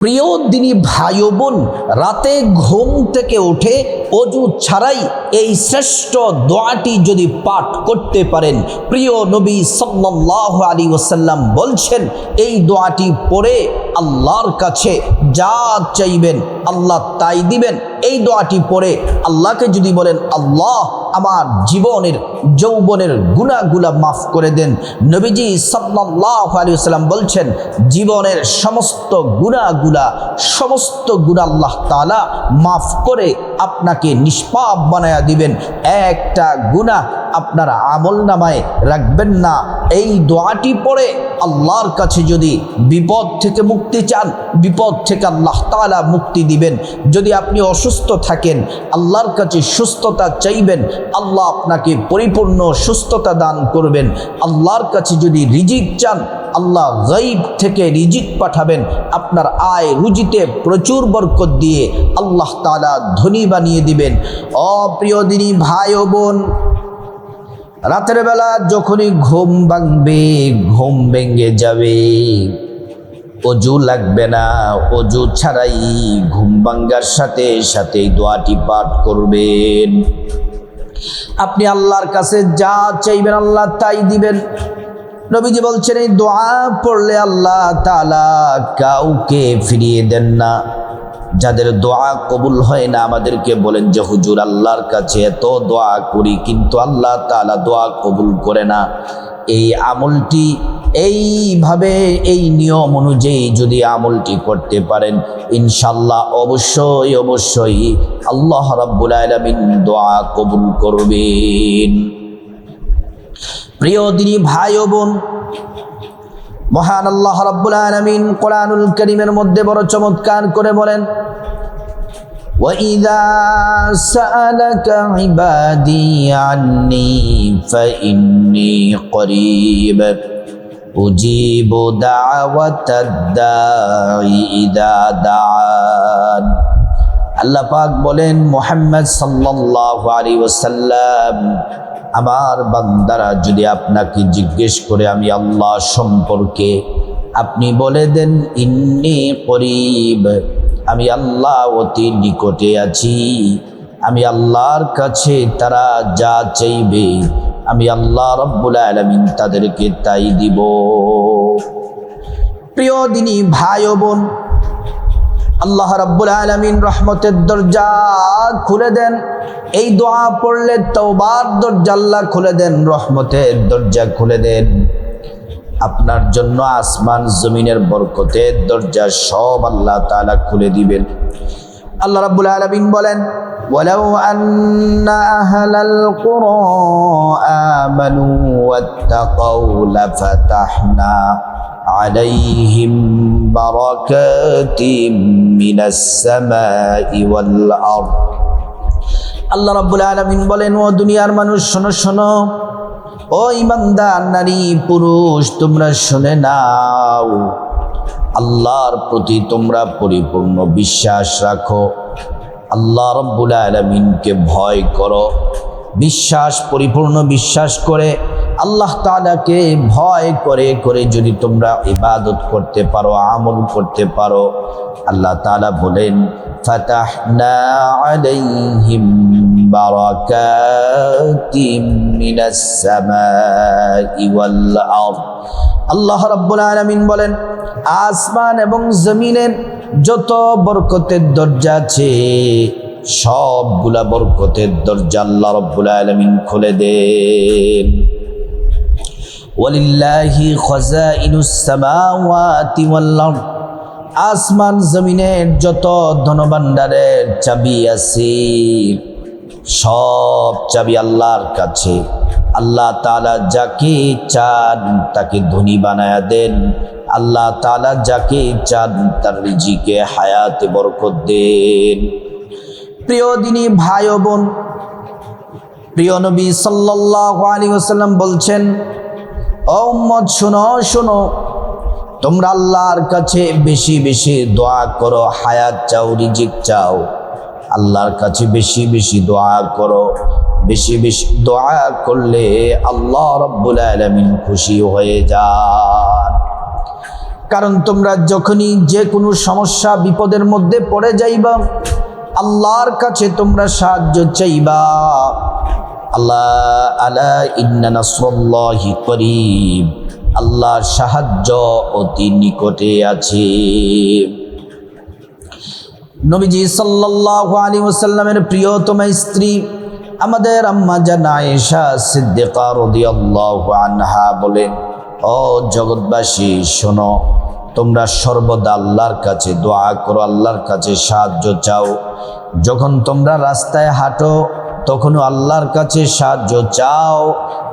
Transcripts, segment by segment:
প্রিয় দিনী ভাই ও বোন, রাতে ঘুম থেকে উঠে অজু ছাড়াই এই শ্রেষ্ঠ দোয়াটি যদি পাঠ করতে পারেন, প্রিয় নবী সাল্লাল্লাহু আলাইহি ওয়াসাল্লাম বলছেন এই দোয়াটি পড়ে আল্লাহর কাছে যা চাইবেন আল্লাহ তাই দিবেন। এই দোয়াটি পড়ে আল্লাহকে যদি বলেন, আল্লাহ আমার জীবনের যৌবনের গুনাহগুলা মাফ করে দেন, নবীজি সাল্লাল্লাহু আলাইহি ওয়াসাল্লাম বলছেন জীবনের সমস্ত গুনাহগুলা আল্লাহ তাআলা মাফ করে আপনাকে নিষ্পাপ বানায়া দিবেন। একটা গুনাহ আপনার আমলনামায় রাখবেন না। এই দোয়াটি পড়ে আল্লাহর কাছে যদি বিপদ থেকে মুক্তি চান, বিপদ থেকে আল্লাহ তাআলা মুক্তি দিবেন। যদি আপনি অসুস্থ থাকেন, আল্লাহর কাছে সুস্থতা চাইবেন, আল্লাহ আপনাকে পরিপূর্ণ সুস্থতা দান করবেন। আল্লাহর কাছে যদি রিজিক চান, আল্লাহ গায়ব থেকে রিজিক পাঠাবেন। আপনার আয় রুজিতে প্রচুর বরকত দিয়ে আল্লাহ তাআলা ধনী বানিয়ে দিবেন। প্রিয় দিনী ভাই ও বোন, রাতের বেলা যখনই ঘুম ভাঙবে, ঘুম ভেঙে যাবে, অজু লাগবে না, অজু ছাড়াই ঘুম ভাঙার সাথে সাথে দোয়াটি পাঠ করবেন। আপনি আল্লাহর কাছে যা চাইবেন আল্লাহ তাই দিবেন। নবীজি বলছেন এই দোয়া পড়লে আল্লাহ তাআলা কাউকে ফিরিয়ে দেন না। যাদের দোয়া কবুল হয় না আমাদেরকে বলেন যে হুজুর আল্লাহর কাছে এত দোয়া করি কিন্তু আল্লাহ তাআলা দোয়া কবুল করে না। এই আমলটি এইভাবে এই নিয়ম অনুযায়ী যদি আমলটি করতে পারেন, ইনশাআল্লাহ অবশ্যই আল্লাহ রাব্বুল আলামিন দোয়া কবুল করবেন। প্রিয় দিনী ভাই ও বোন, মহান আল্লাহ রাব্বুল আলামিন কোরআনুল কারীমের মধ্যে বড় চমৎকার করে বলেন, وَإِذَا سَأَلَكَ عِبَادِي عَنِّي فَإِنِّي قَرِيبٌ أُجِيبُ دَعْوَةَ الدَّاعِ إِذَا دَعَانِ। আল্লাহ পাক বলেন, মুহাম্মদ সাল্লাল্লাহু আলাইহি ওয়াসাল্লাম, আমার বান্দারা যদি আপনাকে জিজ্ঞেস করে আমি আল্লাহ সম্পর্কে, আপনি বলে দেন ইন্নী করিব, আমি আল্লাহ অতি নিকটে আছি। আমি আল্লাহর কাছে তারা যা চাইবে আমি আল্লাহ রাব্বুল আলামিন তাদেরকে তাই দিব। প্রিয় দিনী ভাই ও বোন, আল্লাহ রাব্বুল আলামিন রহমতের দরজা খুলে দেন। এই দোয়া পড়লে তওবার দরজা আল্লাহ খুলে দেন, রহমতের দরজা খুলে দেন। আপনার জন্য আসমান জমিনের বরকতের দরজা সব আল্লাহ তাআলা খুলে দিবেন। আল্লাহ রাব্বুল আলামিন বলেন, ওয়ালাউ আন্না আহলাল কুরা আমানু ওয়াত্তাকাউ লাফাতাহনা আলাইহিম বারাকাতিম মিনাস সামাই ওয়াল আরদ। আল্লাহ রাব্বুল আলামিন বলেন, ও দুনিয়ার মানুষ শোনো শোনো, ও ঈমানদার নারী পুরুষ তোমরা শুনে নাও, আল্লাহর প্রতি তোমরা পরিপূর্ণ বিশ্বাস রাখো, আল্লাহ রাব্বুল আলামিনকে ভয় করো। পরিপূর্ণ বিশ্বাস করে আল্লাহ তাআলাকে ভয় করে করে যদি তোমরা ইবাদত করতে পারো, আমল করতে পারো, আল্লাহ তাআলা বলেন ফাতাহনা আলাইহিম বারাকাতিম মিনাস সামাই ওয়াল আরদ। আল্লাহ রাব্বুল আলামিন বলেন আসমান এবং জমিনের যত বরকতের দরজা আছে সবগুলা বরকতের দরজা আল্লাহ রাব্বুল আলামিন খুলে দেন। ওয়ালিল্লাহি খাযাইনুস সামাওয়াতি ওয়াল আরদ। আসমান জমিনের যত ধনভাণ্ডারের চাবি আছে সব চাবি আল্লাহর কাছে। আল্লাহ তাআলা যাকে চান তাকে ধনী বানায়া দেন, আল্লাহ তাআলা যাকে চান তার রিজিকে হায়াতে বরকত দেন। প্রিয় দিনী ভাই ও বোন, প্রিয় নবী সাল্লাল্লাহু আলাইহি ওয়াসাল্লাম বলছেন, ও উম্মত শোনো শোনো, তোমরা আল্লাহর কাছে বেশি বেশি দোয়া করো, হায়াত চাও, রিজিক চাও, আল্লাহর কাছে বেশি বেশি দোয়া করো। বেশি বেশি দোয়া করলে আল্লাহ রাব্বুল আলামিন খুশি হয়ে যান। কারণ তোমরা যখনই যে কোনো সমস্যা বিপদের মধ্যে পড়ে যাইবা, আল্লাহর কাছে তোমরা সাহায্য চাইবা। আল্লাহ আলা ইন্না নাসরুল্লাহি করিব, আল্লাহর সাহায্য অতি নিকটে আছে। নবীজি সাল্লাল্লাহু আলাইহি ওয়াসাল্লামের প্রিয়তমা স্ত্রী আমাদের আম্মা জান আয়েশা সিদ্দিকা রাদিয়াল্লাহু আনহা বলেন, ও জগৎবাসী শোনো, তোমরা সর্বদা আল্লাহর কাছে দোয়া করো, আল্লাহর কাছে সাহায্য চাও। যখন তোমরা রাস্তায় হাঁটো তখনও আল্লাহর কাছে সাহায্য চাও।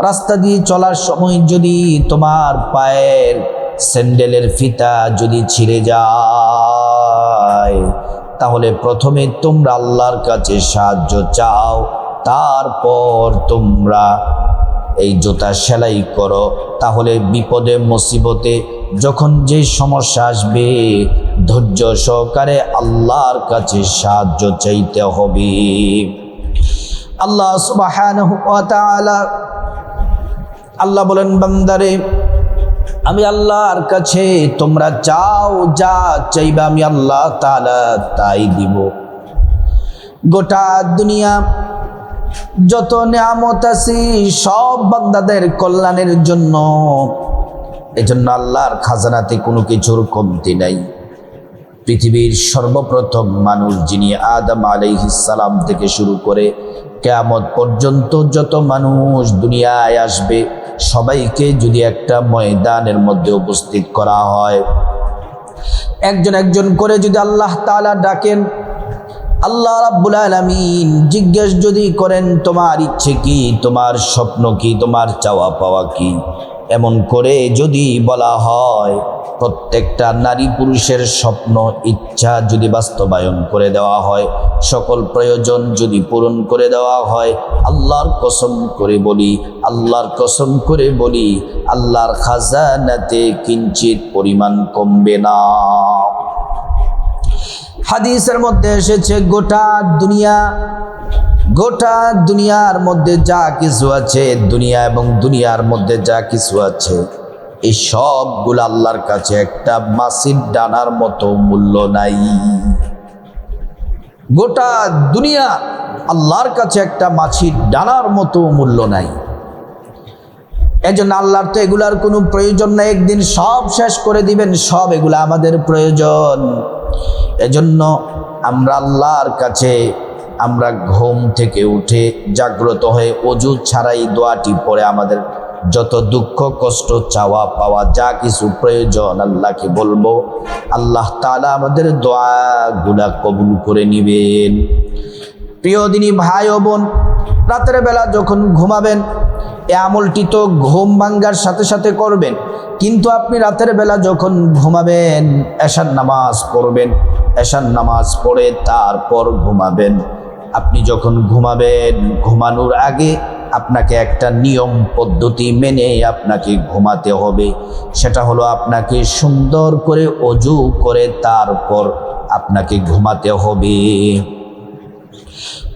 রাস্তা দিয়ে চলার সময় যদি তোমার পায়ের স্যান্ডেলের ফিতা যদি ছিঁড়ে যায়, তাহলে প্রথমে তোমরা আল্লাহর কাছে সাহায্য চাও, তারপর তোমরা এই জুতা সেলাই করো। তাহলে বিপদে মুসিবতে যখন যে সমস্যা আসবে, ধৈর্য সহকারে আল্লাহর কাছে সাহায্য চাইতে হবে। আল্লাহ সুবহানাহু ওয়া তাআলা আল্লাহ বলেন, বান্দারে আমি আল্লাহর কাছে তোমরা চাও, যা চাইবা আমি আল্লাহ তাআলা তাই দিব। গোটা দুনিয়া যত নিয়ামত আছে সব বান্দাদের কল্যাণের জন্য। এজন্য আল্লাহর খাজানাতে কোনো কিছুর কমতি নাই। পৃথিবীর সর্বপ্রথম মানুষ যিনি আদম আলাইহিস সালাম থেকে শুরু করে কিয়ামত পর্যন্ত যত মানুষ দুনিয়ায় আসবে, সবাইকে যদি একটা ময়দানের মধ্যে উপস্থিত করা হয়, একজন একজন করে যদি আল্লাহ তাআলা ডাকেন, আল্লাহ রাব্বুল আলামিন জিজ্ঞেস যদি করেন তোমার ইচ্ছে কি, তোমার স্বপ্ন কি, তোমার চাওয়া পাওয়া কি, এমন করে যদি বলা হয়, প্রত্যেকটা নারী পুরুষের স্বপ্ন ইচ্ছা যদি বাস্তবায়ন করে দেওয়া হয়, সকল প্রয়োজন যদি পূরণ করে দেওয়া হয়, আল্লাহর কসম করে বলি, আল্লাহর কসম করে বলি, আল্লাহর খাজানাতে কিঞ্চিত পরিমাণ কমবে না। হাদিসের মধ্যে এসেছে গোটা দুনিয়ার মধ্যে যা কিছু আছে, দুনিয়া এবং দুনিয়ার মধ্যে যা কিছু আছে, এই সবগুলো আল্লাহর কাছে একটা মাছির ডানার মতো মূল্য নাই। গোটা দুনিয়া আল্লাহর কাছে একটা মাছির ডানার মতো মূল্য নাই। এজন্য আল্লাহর তো এগুলার কোনো প্রয়োজন নাই, একদিন সব শেষ করে দিবেন, সব এগুলা আমাদের প্রয়োজন। এজন্য আমরা আল্লাহর কাছে আমরা ঘুম থেকে উঠে জাগ্রত হয়ে অজু ছাড়াই দোয়াটি পড়ে আমাদের যত দুঃখ কষ্ট চাওয়া পাওয়া যা কিছু প্রয়োজন আল্লাহকে বলবো, আল্লাহ তাআলা আমাদের দোয়াগুলা কবুল করে নিবেন। প্রিয় দিনী ভাই ও বোন, রাতের বেলা যখন ঘুমাবেন, এই আমলটি তো ঘুম ভাঙ্গার সাথে সাথে করবেন, কিন্তু আপনি রাতের বেলা যখন ঘুমাবেন এশার নামাজ পড়বেন, এশার নামাজ পড়ে তারপর ঘুমাবেন। আপনি যখন ঘুমাবেন, ঘুমানোর আগে আপনাকে একটা নিয়ম পদ্ধতি মেনে আপনাকে ঘুমাতে হবে। সেটা হলো আপনাকে সুন্দর করে অজু করে তারপর আপনাকে ঘুমাতে হবে।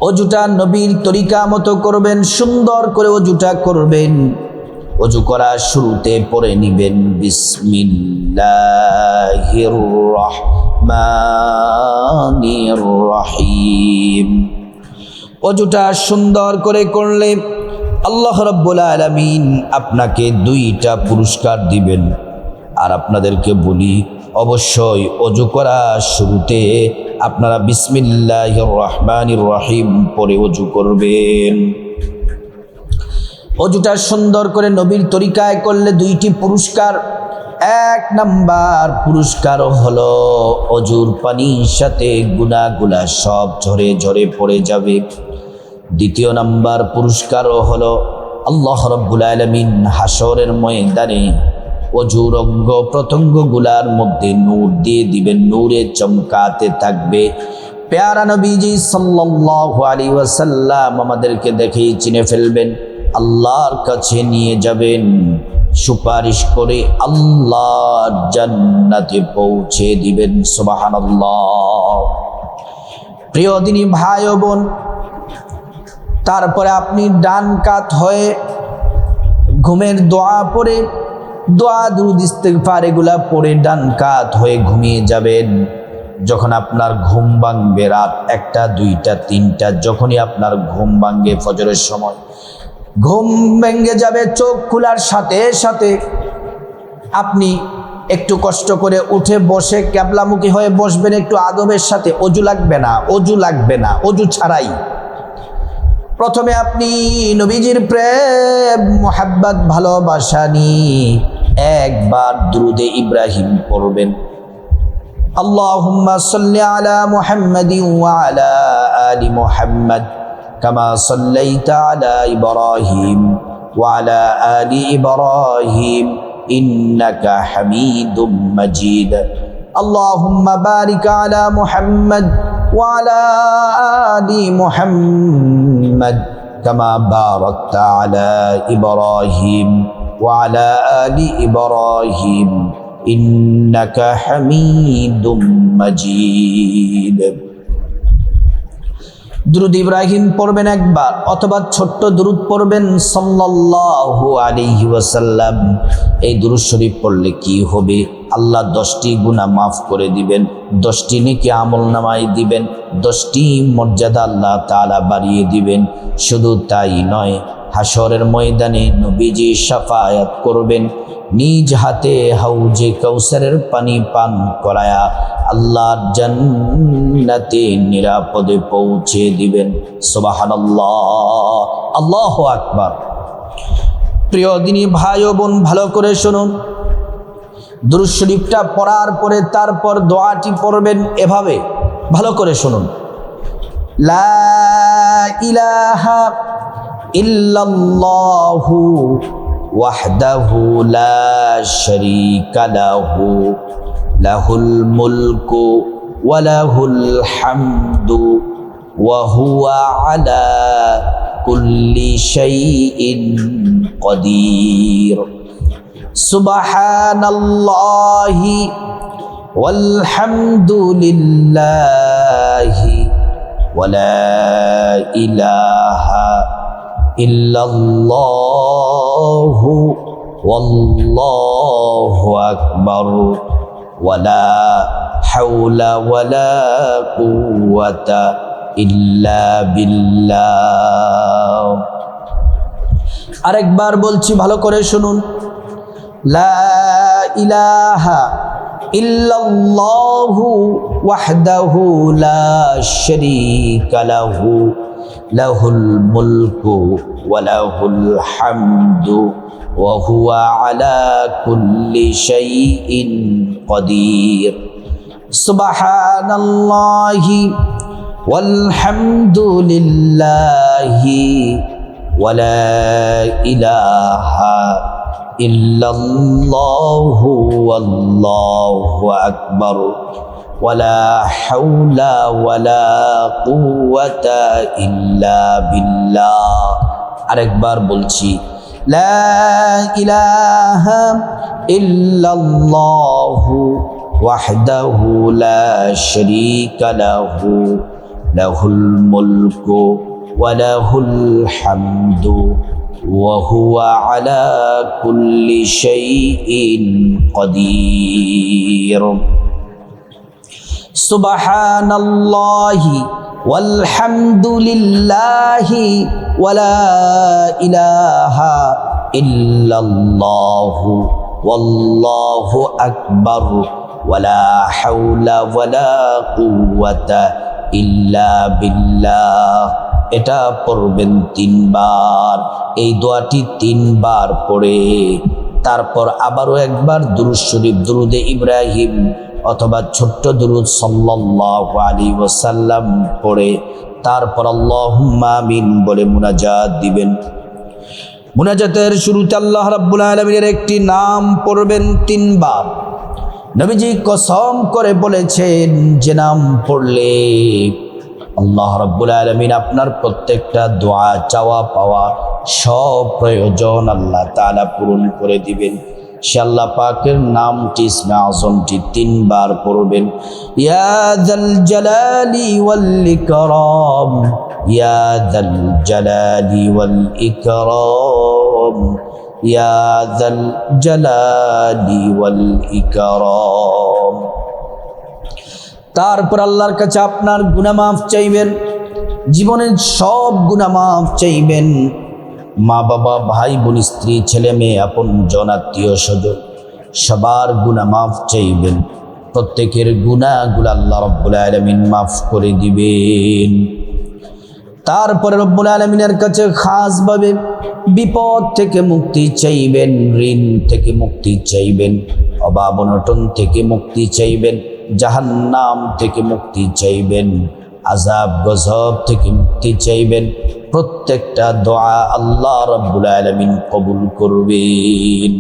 অজুটা নবীর তরিকা মতো করবেন, সুন্দর করে অজুটা করবেন। অজু করার শুরুতে পড়ে নিবেন বিসমিল্লাহির রহমানির রহিম। অজুটা সুন্দর করে করলে আল্লাহ রাব্বুল আলামিন আপনাকে 2টা পুরস্কার দিবেন। আর আপনাদেরকে বলি, অবশ্যই অজু করার শুরুতে আপনারা বিসমিল্লাহির রহমানির রহিম পড়ে অজু করবেন। অজুটা সুন্দর করে নবীর তরিকায় করলে 2টি পুরস্কার। 1 নাম্বার পুরস্কার হলো অজুর পানির সাথে গুনাহগুলা সব ঝরে ঝরে পড়ে যাবে। 2য় নাম্বার পুরস্কার হলো আল্লাহ রাব্বুল আলামিন হাসরের ময়দানে অজুর অঙ্গ প্রত্যঙ্গগুলার মধ্যে নূর দিয়ে দিবেন, নূরে চমকাতে থাকবে। প্যারা নবীজি সাল্লাল্লাহু আলাইহি ওয়াসাল্লাম আমাদেরকে দেখেই চিনে ফেলবেন, আল্লাহর কাছে নিয়ে যাবেন, সুপারিশ করে আল্লাহর জান্নাতে পৌঁছে দিবেন। সুবহানাল্লাহ। প্রিয় দিনী ভাই ও বোন, তারপরে আপনি ডান কাত হয়ে ঘুমের দোয়া পড়ে দোয়া দুরূদ ইস্তিগফার এগুলা পড়ে ডান কাত হয়ে ঘুমিয়ে যাবেন। যখন আপনার ঘুম ভাঙবে রাত 1টা 2টা 3টা, যখনই আপনার ঘুম ভাঙবে ফজরের সময়, ঘুম ভেঙে যাবে, চোখ খোলার সাথে সাথে আপনি একটু কষ্ট করে উঠে বসে ক্যাবলামুখী হয়ে বসবেন, একটু আদবের সাথে। অজু লাগবে না, অজু লাগবে না, অজু ছাড়াই প্রথমে আপনি নবীজির প্রেম মোহাব্বত ভালোবাসা নিয়ে একবার দুরুদে ইব্রাহিম পড়বেন। আল্লাহুম্মা সাল্লি আলা মুহাম্মাদিন ওয়া আলা আলি মুহাম্মাদ কামা সাল্লাইতা আলা ইব্রাহিম ওয়া আলা আলি ইব্রাহিম ইন্নাকা হামিদুম মাজিদ। আল্লাহুম্মা বারিক আলা মুহাম্মাদ ওয়া আলা আলি মুহাম্মাদ কামা বারাকতা আলা ইব্রাহিম ওয়া আলা আলি ইব্রাহিম ইন্নাকা হামিদুম মাজিদ। দুরূদ ইব্রাহিম পড়বেন একবার, অথবা ছোট্ট দুরূদ পড়বেন সাল্লাল্লাহু আলাইহি ওয়াসাল্লাম। এই দুরূদ শরীফ পড়লে কি হবে? আল্লাহ 10টি গুনাহ মাফ করে দিবেন, 10টি নেকি আমলনামায় দিবেন, 10টি মর্যাদা আল্লাহ তাআলা বাড়িয়ে দিবেন। শুধু তাই নয়, হাশরের ময়দানে নবীজি শাফায়াত করবেন, নিজ হাতে হাউজে কাউসারের পানি পান করায়া আল্লাহর জান্নাতে নিরাপদে পৌঁছে দিবেন। সুবহানাল্লাহ, আল্লাহু আকবার। প্রিয় দিনী ভাই ও বোন, ভালো করে শুনুন। দুরূদ শরীফটা পড়ার পরে তারপর দোয়াটি পড়বেন এভাবে, ভালো করে শুনুন। লা ইলাহা ইল্লাল্লাহু ওয়াহদাহু লা শারীকা লাহু লাহুল মুলকু ওয়া লাহুল হামদু ওয়া হুয়া আলা কুল্লি শাইইন কাদির। সুবহানাল্লাহি ওয়াল হামদুলিল্লাহি ওয়া লা ইলাহা ইল্লাল্লাহু ওয়াল্লাহু আকবার ওয়া লা হাওলা ওয়া লা কুওয়াতা ইল্লা বিল্লাহ। আরেকবার বলছি, ভালো করে শুনুন। লা ইলাহা ইল্লাল্লাহু ওয়াহদাহু লা শারীকা লাহু লাহুল মুলকু ওয়া লাহুল হামদু ওয়া হুয়া আলা কুল্লি শাইইন কাদির। সুবহানাল্লাহি ওয়াল হামদুলিল্লাহি ওয়া লা ইলাহা ইল্লাল্লাহু ওয়াল্লাহু আকবার ওয়া লা হাওলা ওয়া লা কুওয়াতা ইল্লা বিল্লাহ। আরেকবার বলছি, লা ইলাহা ইল্লাল্লাহু ওয়াহদাহু লা শারীকা লাহু লাহুল মুলকু ওয়া লাহুল হামদু ওয়া হুয়া আলা কুল্লি শাইইন কাদির। সুবহানাল্লাহি ওয়াল হামদুলিল্লাহি ওয়া লা ইলাহা ইল্লাল্লাহু ওয়াল্লাহু আকবার ওয়া লা হাওলা ওয়া লা কুওয়াতা ইল্লা বিল্লাহ। এটা পড়বেন 3 বার। এই দোয়াটি 3 বার পড়ে তারপর আবারও একবার দুরূদ শরীফ, দুরুদে ইব্রাহিম অথবা ছোট্ট দুরূদ সাল্লাল্লাহু আলাইহি ওয়াসাল্লাম পড়ে তারপর আল্লাহুম্মা আমিন বলে মুনাজাত দিবেন। মুনাজাতের শুরুতে আল্লাহ রাব্বুল আলামিনের একটি নাম পড়বেন 3 বার। নবীজি কসম করে বলেছেন যে নাম পড়লে আল্লাহ রাব্বুল আলামিন আপনার প্রত্যেকটা দোয়া, চাওয়া পাওয়া সব প্রয়োজন আল্লাহ তাআলা পূরণ করে দিবেন। সে আল্লাহ পাকের নামটি, ইসমে আযমটি 3 বার পড়বেন। ইয়া যাল জালালি ওয়াল ইকরাম, ইয়া যাল জালালি ওয়াল ইকরাম, ইয়া যাল জালালি ওয়াল ইকরাম। তারপর আল্লাহর কাছে আপনার গুনাহ মাফ চাইবেন, জীবনের সব গুনাহ মাফ চাইবেন। মা বাবা, ভাই বোন, স্ত্রী, ছেলে মেয়ে, আপন জন, আত্মীয় স্বজন সবার গুনাহ মাফ চাইবেন। প্রত্যেকের গুনাহগুলো আল্লাহ রাব্বুল আলামিন মাফ করে দিবেন। তারপরে রব্বুল আলামিনের কাছে খাসভাবে বিপদ থেকে মুক্তি চাইবেন, ঋণ থেকে মুক্তি চাইবেন, অভাব অনটন থেকে মুক্তি চাইবেন, জাহান্নাম থেকে মুক্তি চাইবেন, আযাব গজব থেকে মুক্তি চাইবেন। প্রত্যেকটা দোয়া আল্লাহ রাব্বুল আলামিন কবুল করবেন।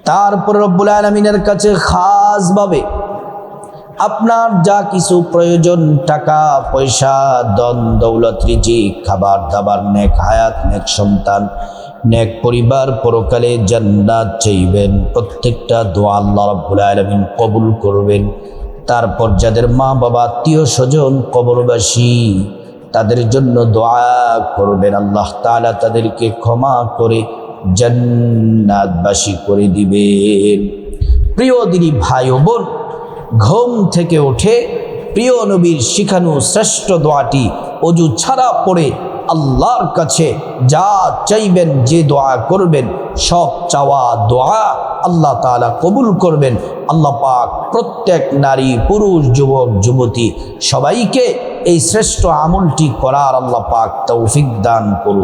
তারপর রব্বুল আলামিনের কাছে খাসভাবে আপনার যা কিছু প্রয়োজন, টাকা পয়সা, ধন দৌলত, রিজিক, খাবার দাবার, নেক হায়াত, নেক সন্তান, নেক পরিবার, পরকালে জান্নাত চাইবেন। প্রত্যেকটা দোয়া আল্লাহ রাব্বুল আলামিন কবুল করবেন। তারপর যাদের মা বাবা, আত্মীয় স্বজন কবরবাসী, তাদের জন্য দোয়া করবেন, আল্লাহ তাআলা তাদেরকে ক্ষমা করে জান্নাতবাসী করে দিবেন। প্রিয় দিনী ভাই ও বোন, ঘুম থেকে উঠে প্রিয় নবীর শিখানো শ্রেষ্ঠ দোয়াটি অজু ছাড়া পড়ে আল্লাহর কাছে যা চাইবেন, যে দোয়া করবেন, সব চাওয়া দোয়া আল্লাহ তাআলা কবুল করবেন। আল্লাহ পাক প্রত্যেক নারী, পুরুষ, যুবক, যুবতী সবাইকে এই শ্রেষ্ঠ আমলটি করার আল্লাহ পাক তৌফিক দান করুন।